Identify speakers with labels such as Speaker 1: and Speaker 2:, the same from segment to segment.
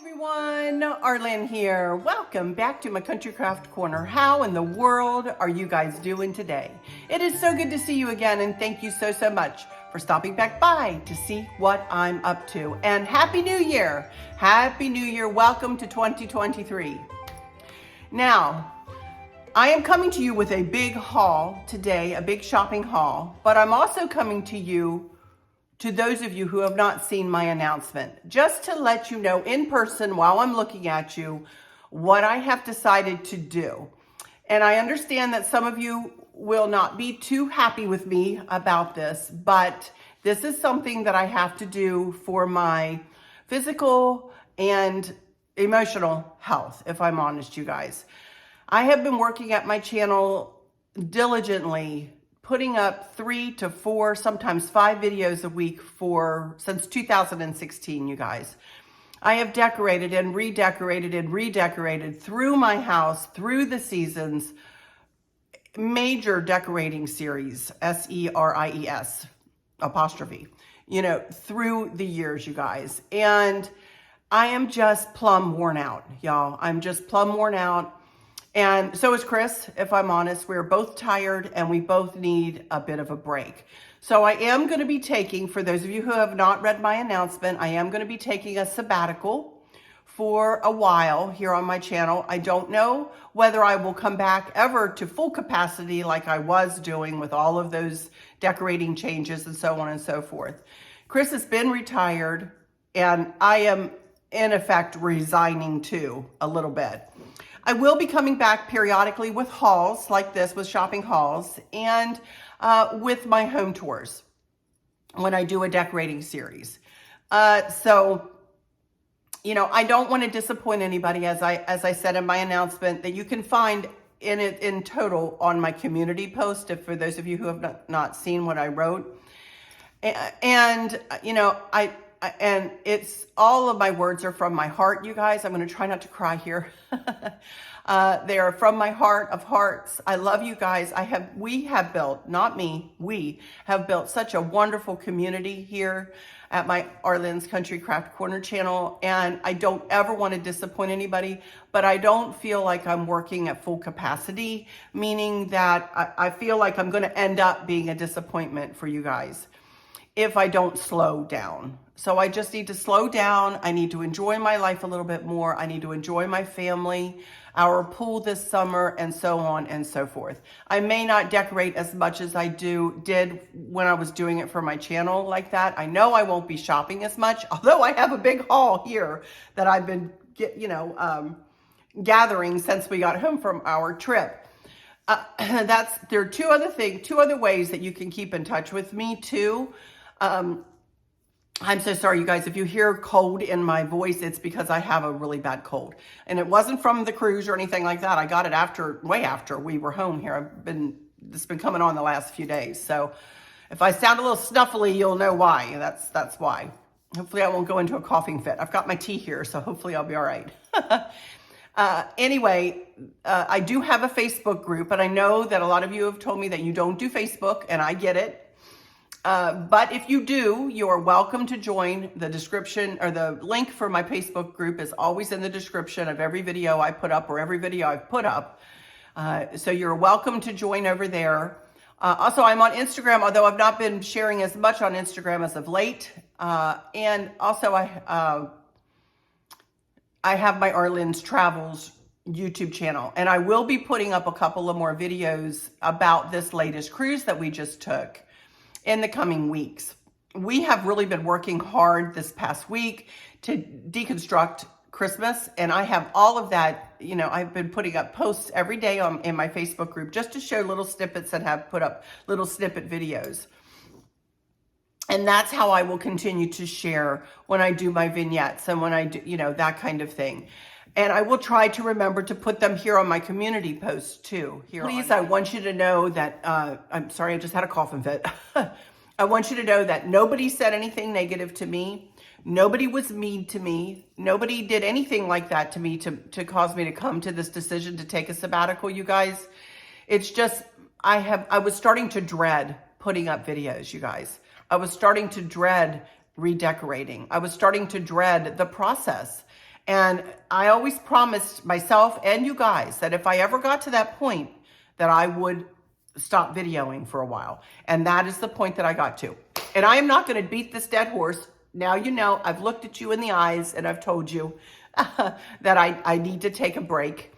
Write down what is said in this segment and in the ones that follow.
Speaker 1: Everyone, Arlynn here. Welcome back to my Country Craft Corner. How in the world are you guys doing today? It is so good to see you again, and thank you so much for stopping back by to see what I'm up to. And Happy New Year! Happy New Year. Welcome to 2023. Now, I am coming to you with a big haul today, a big shopping haul, but I'm also coming to you to those of you who have not seen my announcement, just to let you know in person while I'm looking at you what I have decided to do. And I understand that some of you will not be too happy with me about this, but this is something that I have to do for my physical and emotional health, if I'm honest, you guys. I have been working at my channel diligently, putting up 3 to 4, sometimes 5 videos a week since 2016, you guys. I have decorated and redecorated through my house, through the seasons, major decorating series, S-E-R-I-E-S, apostrophe, through the years, you guys. And I am just plumb worn out, y'all. I'm just plumb worn out. And so is Chris, if I'm honest. We're both tired and we both need a bit of a break. So I am going to be taking, for those of you who have not read my announcement, I am going to be taking a sabbatical for a while here on my channel. I don't know whether I will come back ever to full capacity like I was doing with all of those decorating changes and so on and so forth. Chris has been retired and I am in effect resigning too a little bit. I will be coming back periodically with hauls like this, with shopping hauls, and with my home tours when I do a decorating series. So, I don't want to disappoint anybody, as I said in my announcement, that you can find in total on my community post, for those of you who have not seen what I wrote. And it's all of my words are from my heart, you guys. I'm going to try not to cry here. They are from my heart of hearts. I love you guys. We have built, not me, we have built such a wonderful community here at my Arlynn's Country Craft Corner channel. And I don't ever want to disappoint anybody, but I don't feel like I'm working at full capacity, meaning that I feel like I'm going to end up being a disappointment for you guys if I don't slow down. So I just need to slow down. I need to enjoy my life a little bit more. I need to enjoy my family, our pool this summer, and so on and so forth. I may not decorate as much as I did when I was doing it for my channel like that. I know I won't be shopping as much, although I have a big haul here that I've been gathering since we got home from our trip. There are two other ways that you can keep in touch with me too. I'm so sorry, you guys. If you hear cold in my voice, it's because I have a really bad cold. And it wasn't from the cruise or anything like that. I got it way after we were home here. It's been coming on the last few days. So if I sound a little snuffly, you'll know why. That's why. Hopefully I won't go into a coughing fit. I've got my tea here, so hopefully I'll be all right. Anyway, I do have a Facebook group, and I know that a lot of you have told me that you don't do Facebook, and I get it. But if you do, you are welcome to join. The description or the link for my Facebook group is always in the description of every video I put up or every video I've put up. So you're welcome to join over there. Also, I'm on Instagram, although I've not been sharing as much on Instagram as of late. And also I have my Arlynn's Travels YouTube channel, and I will be putting up a couple of more videos about this latest cruise that we just took in the coming weeks. We have really been working hard this past week to deconstruct Christmas, and I have all of that. I've been putting up posts every day in my Facebook group just to show little snippets and have put up little snippet videos. And that's how I will continue to share when I do my vignettes and when I do, that kind of thing. And I will try to remember to put them here on my community posts too. Please, I want you to know that, I'm sorry, I just had a coughing fit. I want you to know that nobody said anything negative to me. Nobody was mean to me. Nobody did anything like that to me to cause me to come to this decision to take a sabbatical, you guys. It's just, I was starting to dread putting up videos, you guys. I was starting to dread redecorating. I was starting to dread the process. And I always promised myself and you guys that if I ever got to that point, that I would stop videoing for a while. And that is the point that I got to. And I am not going to beat this dead horse. Now you know, I've looked at you in the eyes and I've told you that I need to take a break.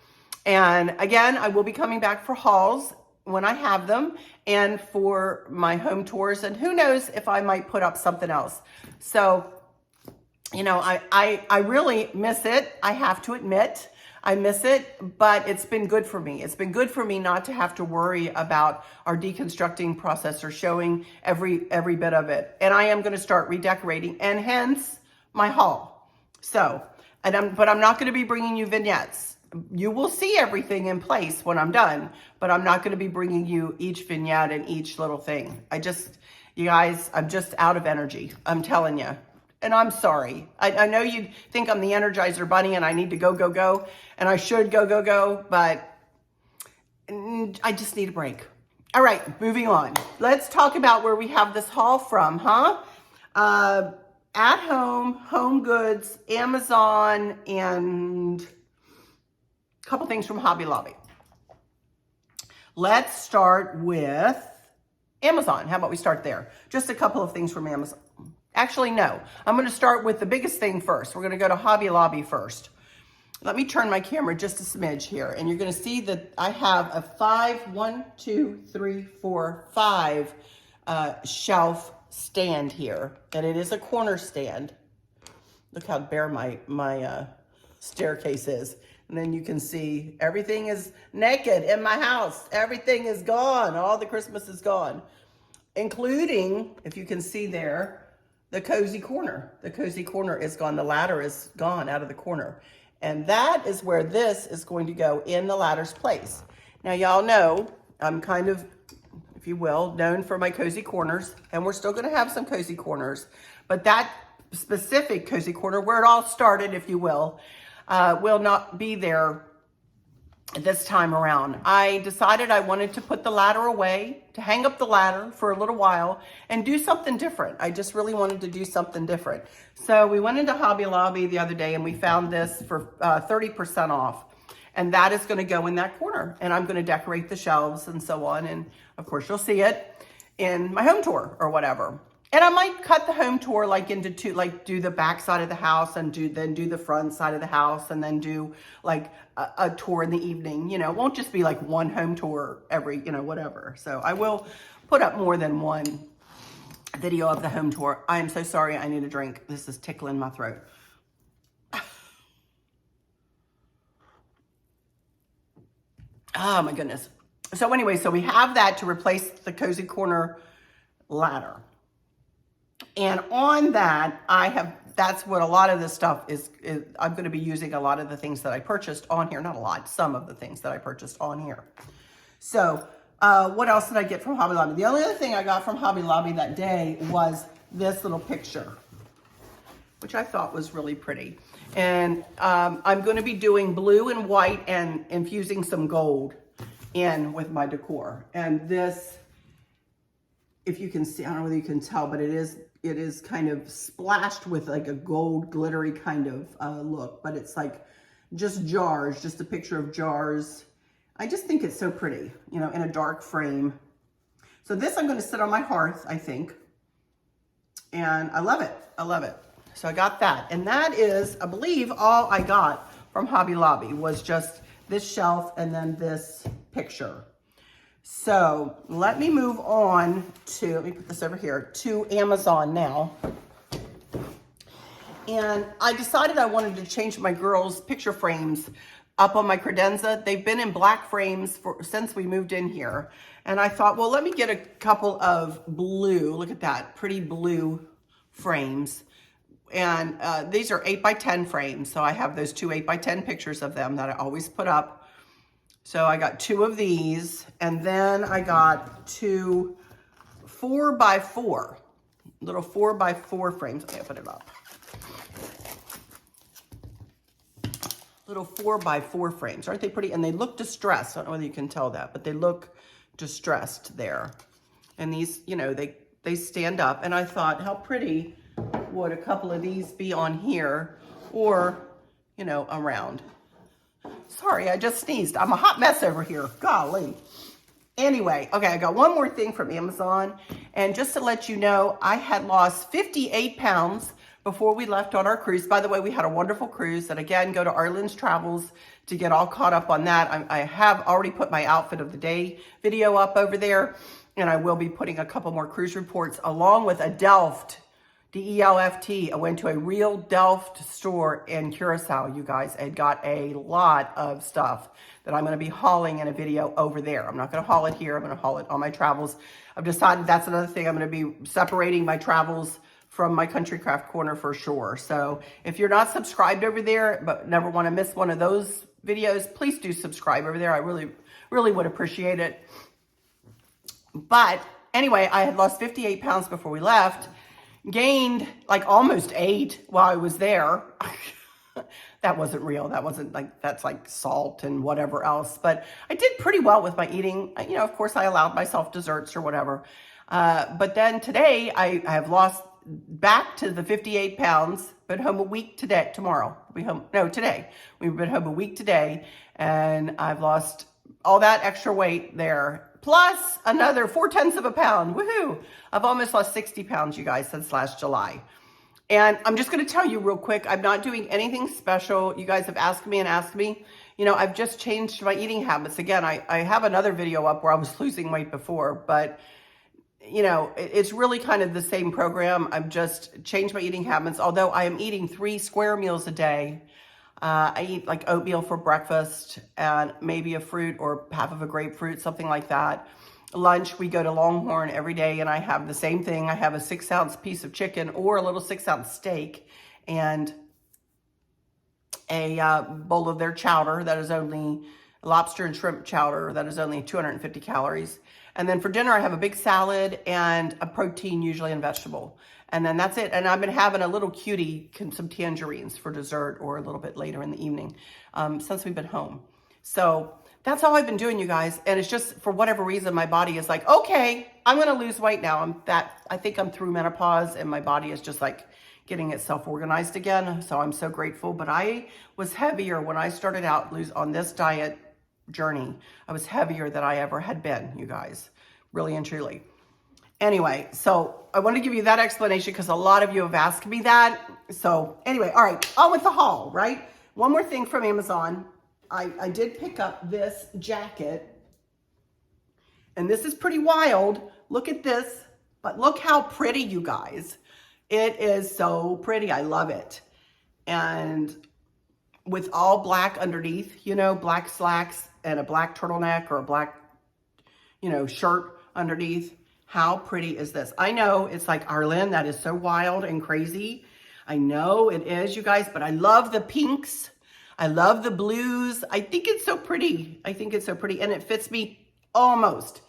Speaker 1: And again, I will be coming back for hauls when I have them and for my home tours. And who knows if I might put up something else. So, you know, I really miss it. I have to admit, I miss it, but it's been good for me. It's been good for me not to have to worry about our deconstructing process or showing every bit of it. And I am going to start redecorating, and hence my haul. So, but I'm not going to be bringing you vignettes. You will see everything in place when I'm done, but I'm not going to be bringing you each vignette and each little thing. You guys, I'm just out of energy. I'm telling you. And I'm sorry. I know you think I'm the Energizer Bunny and I need to go, and I should go, but I just need a break. All right, moving on. Let's talk about where we have this haul from, huh? At Home, Home Goods, Amazon, and a couple things from Hobby Lobby. Let's start with Amazon. How about we start there? Just a couple of things from Amazon. Actually, no. I'm going to start with the biggest thing first. We're going to go to Hobby Lobby first. Let me turn my camera just a smidge here, and you're going to see that I have a 5 shelf stand here, and it is a corner stand. Look how bare my staircase is. And then you can see everything is naked in my house. Everything is gone. All the Christmas is gone, including, if you can see there, the cozy corner. The cozy corner is gone. The ladder is gone out of the corner. And that is where this is going to go in the ladder's place. Now, y'all know I'm kind of, if you will, known for my cozy corners, and we're still going to have some cozy corners. But that specific cozy corner, where it all started, if you will not be there this time around. I decided I wanted to put the ladder away, to hang up the ladder for a little while and do something different. I just really wanted to do something different. So we went into Hobby Lobby the other day and we found this for 30% off. And that is going to go in that corner. And I'm going to decorate the shelves and so on. And of course, you'll see it in my home tour or whatever. And I might cut the home tour like into two, like do the back side of the house and then do the front side of the house and then do like a tour in the evening. You know, it won't just be like one home tour every, whatever. So I will put up more than one video of the home tour. I am so sorry. I need a drink. This is tickling my throat. Oh my goodness. So anyway, so we have that to replace the cozy corner ladder. And on that, that's what a lot of this stuff is I'm going to be using a lot of the things that I purchased on here. Not a lot, some of the things that I purchased on here. So what else did I get from Hobby Lobby? The only other thing I got from Hobby Lobby that day was this little picture, which I thought was really pretty. And I'm going to be doing blue and white and infusing some gold in with my decor. And this, if you can see, I don't know whether you can tell, but it is kind of splashed with like a gold glittery kind of look, but it's like just jars, just a picture of jars. I just think it's so pretty, in a dark frame. So this I'm going to sit on my hearth, I think. And I love it. I love it. So I got that. And that is, I believe, all I got from Hobby Lobby was just this shelf and then this picture. So let me move on to, let me put this over here, to Amazon now. And I decided I wanted to change my girls' picture frames up on my credenza. They've been in black frames since we moved in here. And I thought, well, let me get a couple of blue, look at that, pretty blue frames. And these are 8x10 frames. So I have those two 8x10 pictures of them that I always put up. So I got two of these, and then I got two 4x4, little 4x4 frames. Let me put it up. Little 4x4 frames. Aren't they pretty? And they look distressed. I don't know whether you can tell that, but they look distressed there. And these, they stand up. And I thought, how pretty would a couple of these be on here? Or, you know, around. Sorry, I just sneezed. I'm a hot mess over here. Golly. Anyway, okay, I got one more thing from Amazon. And just to let you know, I had lost 58 pounds before we left on our cruise. By the way, we had a wonderful cruise. And again, go to Arlynn's Travels to get all caught up on that. I have already put my outfit of the day video up over there. And I will be putting a couple more cruise reports along with a Delft, D-E-L-F-T. I went to a real Delft store in Curacao, you guys, and got a lot of stuff that I'm going to be hauling in a video over there. I'm not going to haul it here. I'm going to haul it on my travels. I've decided that's another thing. I'm going to be separating my travels from my Country Craft Corner for sure. So if you're not subscribed over there, but never want to miss one of those videos, please do subscribe over there. I really, really would appreciate it. But anyway, I had lost 58 pounds before we left, gained like almost 8 while I was there. That wasn't real. That wasn't like, that's like salt and whatever else. But I did pretty well with my eating. You know, of course, I allowed myself desserts or whatever. But then today, I have lost back to the 58 pounds, been home a week today, tomorrow. Today. We've been home a week today, and I've lost all that extra weight there. Plus another 0.4 of a pound. Woohoo! I've almost lost 60 pounds, you guys, since last July. And I'm just going to tell you real quick, I'm not doing anything special. You guys have asked me. You know, I've just changed my eating habits. Again, I have another video up where I was losing weight before, but, you know, it's really kind of the same program. I've just changed my eating habits, although I am eating 3 square meals a day. I eat like oatmeal for breakfast and maybe a fruit or half of a grapefruit, something like that. Lunch, we go to Longhorn every day, and I have the same thing. I have a 6-ounce piece of chicken or a little 6-ounce steak and a bowl of their chowder that is only lobster and shrimp chowder that is only 250 calories. And then for dinner, I have a big salad and a protein, usually and vegetable. And then that's it. And I've been having a little cutie, some tangerines for dessert or a little bit later in the evening since we've been home. So that's all I've been doing, you guys. And it's just, for whatever reason, my body is like, okay, I'm going to lose weight now. I think I'm through menopause, and my body is just like getting itself organized again. So I'm so grateful. But I was heavier when I started out on this diet journey. I was heavier than I ever had been, you guys, really and truly. Anyway, so I want to give you that explanation because a lot of you have asked me that. So anyway, all right, on with the haul, right? One more thing from Amazon. I did pick up this jacket, and this is pretty wild. Look at this, but look how pretty, you guys. It is so pretty. I love it. And with all black underneath, you know, black slacks and a black turtleneck or a black, you know, shirt underneath. How pretty is this? I know it's like, Arlynn, that is so wild and crazy. I know it is, you guys, but I love the pinks. I love the blues. I think it's so pretty. I think it's so pretty, and it fits me almost.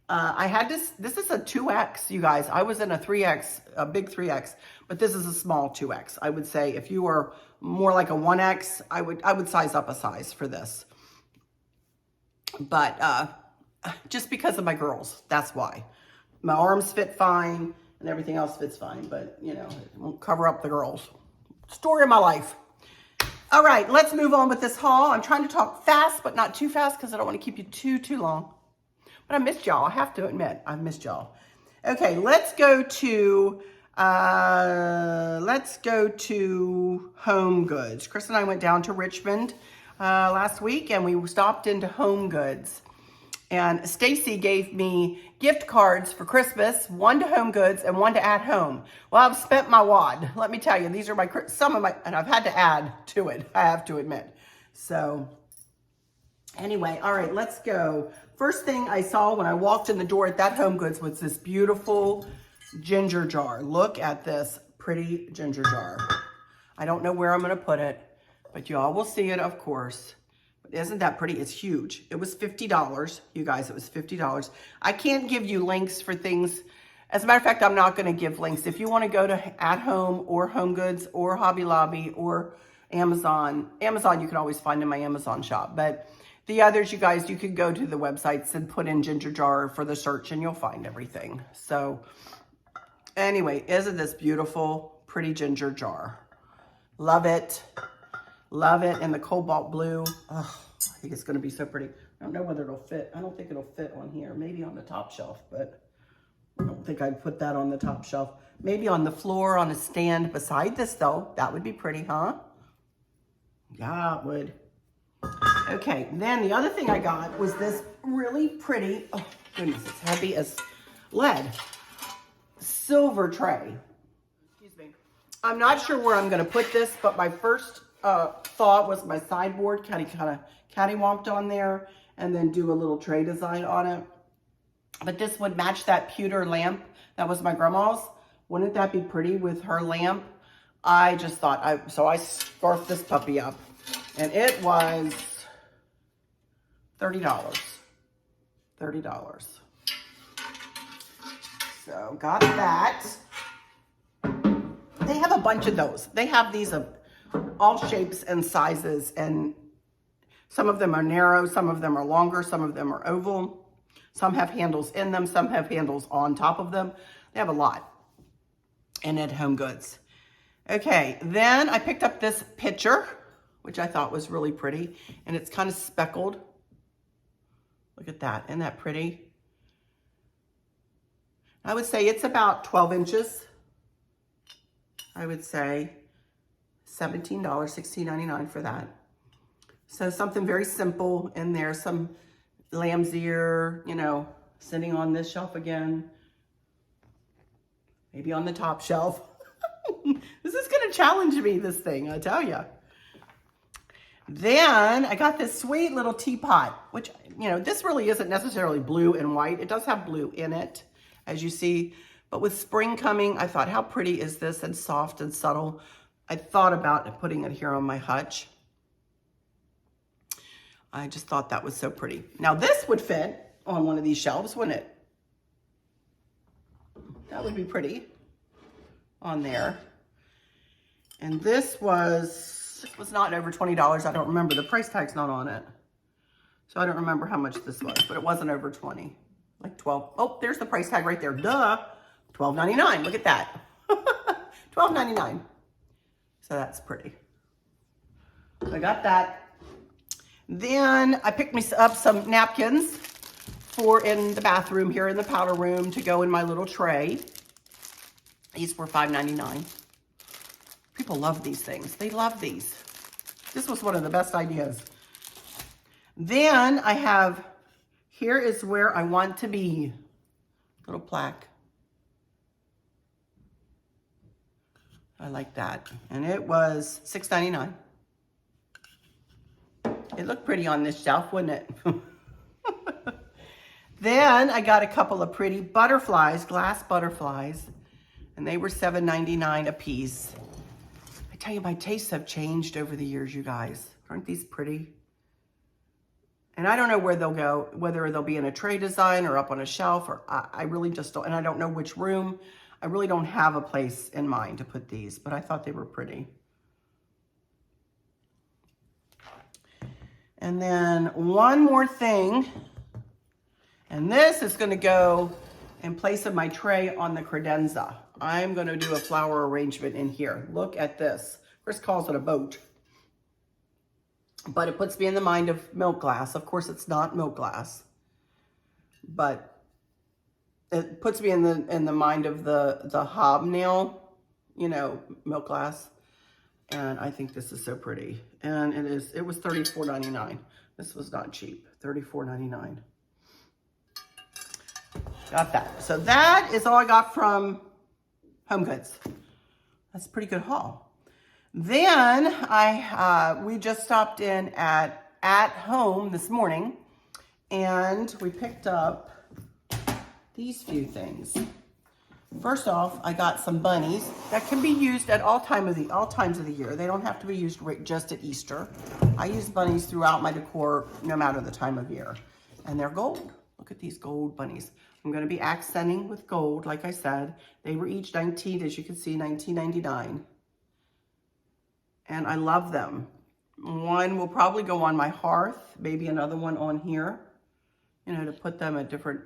Speaker 1: I had this is a 2X, you guys. I was in a 3X, a big 3X, but this is a small 2X. I would say if you were more like a 1X, I would size up a size for this. But just because of my girls, that's why. My arms fit fine and everything else fits fine, but you know, it won't cover up the girls. Story of my life. All right, let's move on with this haul. I'm trying to talk fast, but not too fast because I don't want to keep you too long. But I missed y'all. I have to admit, I missed y'all. Okay, let's go to Home Goods. Chris and I went down to Richmond last week, and we stopped into Home Goods. And Stacy gave me gift cards for Christmas, one to Home Goods and one to At Home. Well, I've spent my wad. Let me tell you, these are some of my, and I've had to add to it, I have to admit. So anyway, all right, let's go. First thing I saw when I walked in the door at that Home Goods was this beautiful ginger jar. Look at this pretty ginger jar. I don't know where I'm going to put it, but y'all will see it, of course. Isn't that pretty? It's huge. It was $50, you guys. It was $50. I can't give you links for things. As a matter of fact, I'm not going to give links. If you want to go to At Home or Home Goods or Hobby Lobby or Amazon you can always find in my Amazon shop. But the others, you guys, you could go to the websites and put in ginger jar for the search and you'll find everything. So anyway, isn't this beautiful, pretty ginger jar? Love it. Love it. And the cobalt blue. Oh, I think it's going to be so pretty. I don't know whether it'll fit. I don't think it'll fit on here. Maybe on the top shelf, but I don't think I'd put that on the top shelf. Maybe on the floor on a stand beside this though. That would be pretty, huh? Yeah, it would. Okay, then the other thing I got was this really pretty, oh goodness, it's heavy as lead, silver tray. Excuse me. I'm not sure where I'm going to put this, but my first thought was my sideboard, kind of cattywamped on there, and then do a little tray design on it. But this would match that pewter lamp that was my grandma's. Wouldn't that be pretty with her lamp? I just thought, so I scarfed this puppy up, and it was $30. $30. So got that. They have a bunch of those. They have these of all shapes and sizes, and some of them are narrow, some of them are longer, some of them are oval. Some have handles in them, some have handles on top of them. They have a lot. And at Home Goods. Okay, then I picked up this pitcher, which I thought was really pretty, and it's kind of speckled. Look at that, isn't that pretty? I would say it's about 12 inches. I would say $17, $16.99 for that. So something very simple in there, some lamb's ear, you know, sitting on this shelf again. Maybe on the top shelf. This is going to challenge me, this thing, I tell you. Then I got this sweet little teapot, which, you know, this really isn't necessarily blue and white. It does have blue in it, as you see. But with spring coming, I thought, how pretty is this, and soft and subtle. I thought about putting it here on my hutch. I just thought that was so pretty. Now this would fit on one of these shelves, wouldn't it? That would be pretty on there. And this was not over $20. I don't remember. The price tag's not on it. So I don't remember how much this was, but it wasn't over 20. Like 12. Oh, there's the price tag right there. Duh. $12.99. Look at that. $12.99. So that's pretty. I got that. Then I picked me up some napkins for in the bathroom here in the powder room to go in my little tray. These were $5.99. People love these things. They love these. This was one of the best ideas. Then I have, here is where I want to be. Little plaque. I like that. And it was $6.99. It looked pretty on this shelf, wouldn't it? Then I got a couple of pretty butterflies, glass butterflies, and they were $7.99 a piece. I tell you, my tastes have changed over the years, you guys. Aren't these pretty? And I don't know where they'll go, whether they'll be in a tray design or up on a shelf, or I really just don't, and I don't know which room. I really don't have a place in mind to put these, but I thought they were pretty. And then one more thing, and this is going to go in place of my tray on the credenza. I'm going to do a flower arrangement in here. Look at this. Chris calls it a boat, but it puts me in the mind of milk glass. Of course, it's not milk glass, but it puts me in the mind of the hobnail, you know, milk glass. And I think this is so pretty. And it was $34.99. This was not cheap. $34.99. Got that. So that is all I got from Home Goods. That's a pretty good haul. Then we just stopped in at Home this morning, and we picked up these few things. First off, I got some bunnies that can be used at all times of the year. They don't have to be used just at Easter. I use bunnies throughout my decor, no matter the time of year. And they're gold. Look at these gold bunnies. I'm going to be accenting with gold, like I said. They were each as you can see, $19.99. And I love them. One will probably go on my hearth, maybe another one on here, you know, to put them at different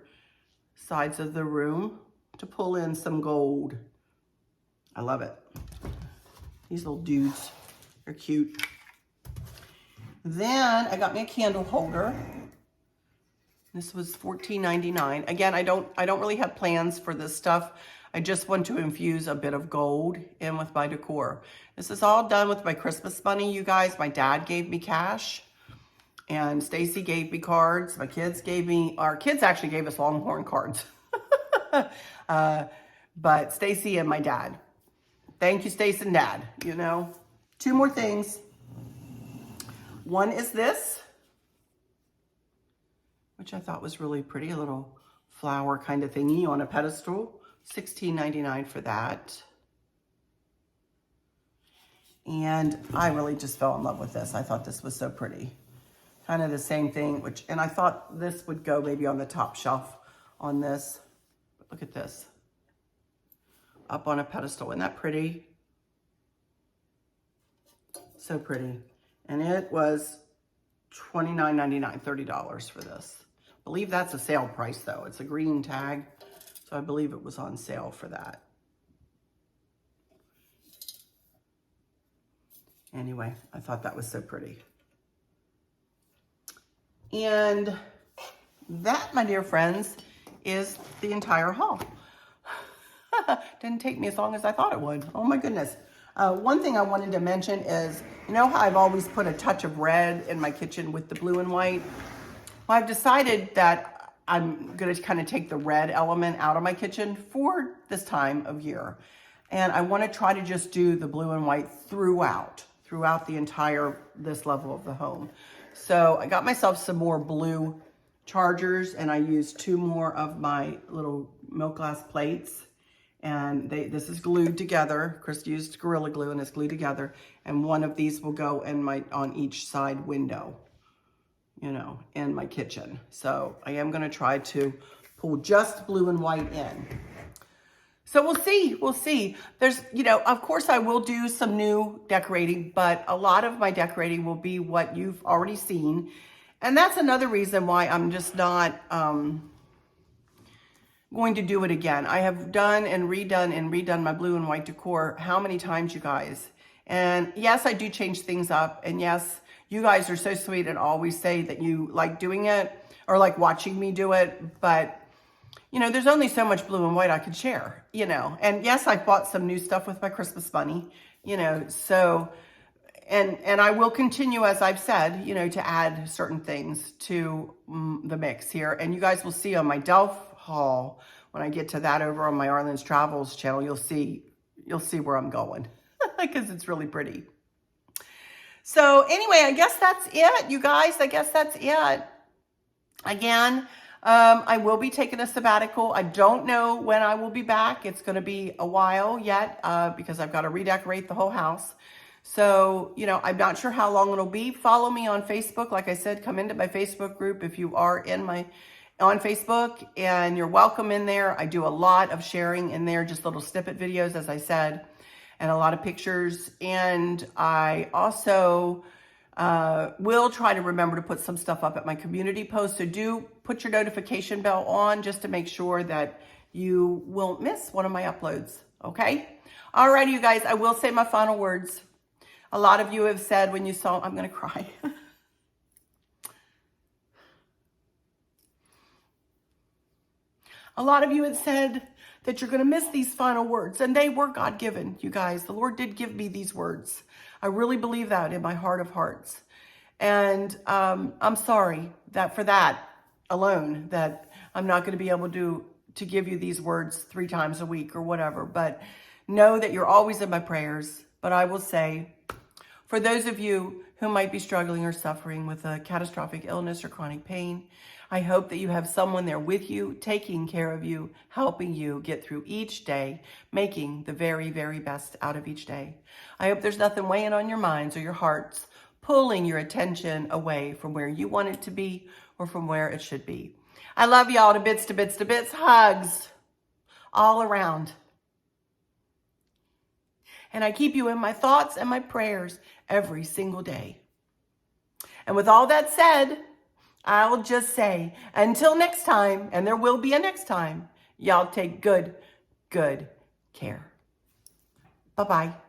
Speaker 1: sides of the room, to pull in some gold. I love it. These little dudes, they're cute. Then I got me a candle holder. This was $14.99. Again, I don't really have plans for this stuff. I just want to infuse a bit of gold in with my decor. This is all done with my Christmas money, you guys. My dad gave me cash, and Stacy gave me cards. Our kids actually gave us Longhorn cards. But Stacy and my dad. Thank you, Stacy and Dad, you know. Two more things. One is this, which I thought was really pretty, a little flower kind of thingy on a pedestal. $16.99 for that. And I really just fell in love with this. I thought this was so pretty. Kind of the same thing, and I thought this would go maybe on the top shelf on this. But look at this. Up on a pedestal. Isn't that pretty? So pretty. And it was $29.99, $30 for this. I believe that's a sale price though. It's a green tag. So I believe it was on sale for that. Anyway, I thought that was so pretty. And that, my dear friends, is the entire haul. Didn't take me as long as I thought it would. Oh my goodness. One thing I wanted to mention is, you know how I've always put a touch of red in my kitchen with the blue and white? Well, I've decided that I'm going to kind of take the red element out of my kitchen for this time of year. And I want to try to just do the blue and white throughout the entire, this level of the home. So I got myself some more blue chargers, and I used 2 more of my little milk glass plates. And this is glued together. Chris used Gorilla Glue, and it's glued together. And one of these will go in on each side window, you know, in my kitchen. So I am going to try to pull just blue and white in. So we'll see. There's, you know, of course I will do some new decorating, but a lot of my decorating will be what you've already seen. And that's another reason why I'm just not going to do it again. I have done and redone my blue and white decor how many times, you guys? And yes, I do change things up. And yes, you guys are so sweet and always say that you like doing it or like watching me do it. But, you know, there's only so much blue and white I could share, you know. And yes, I bought some new stuff with my Christmas money, you know. So, and I will continue, as I've said, you know, to add certain things to the mix here. And you guys will see on my Delph haul, when I get to that over on my Arlynn's Travels channel, you'll see where I'm going because it's really pretty. So anyway, I guess that's it, you guys. I guess that's it. Again, I will be taking a sabbatical. I don't know when I will be back. It's going to be a while yet because I've got to redecorate the whole house. So, you know, I'm not sure how long it'll be. Follow me on Facebook. Like I said, come into my Facebook group if you are on Facebook, and you're welcome in there. I do a lot of sharing in there, just little snippet videos, as I said, and a lot of pictures. And I also will try to remember to put some stuff up at my community post. So do put your notification bell on just to make sure that you won't miss one of my uploads. Okay? All righty, you guys, I will say my final words. A lot of you have said when you saw, I'm going to cry. A lot of you had said that you're going to miss these final words, and they were God-given, you guys. The Lord did give me these words. I really believe that in my heart of hearts. And I'm sorry that for that alone, that I'm not going to be able to give you these words 3 times a week or whatever. But know that you're always in my prayers. But I will say, for those of you who might be struggling or suffering with a catastrophic illness or chronic pain, I hope that you have someone there with you, taking care of you, helping you get through each day, making the very, very best out of each day. I hope there's nothing weighing on your minds or your hearts, pulling your attention away from where you want it to be or from where it should be. I love y'all to bits, to bits, to bits. Hugs all around. And I keep you in my thoughts and my prayers every single day. And with all that said, I'll just say, until next time, and there will be a next time, y'all take good care. Bye-bye.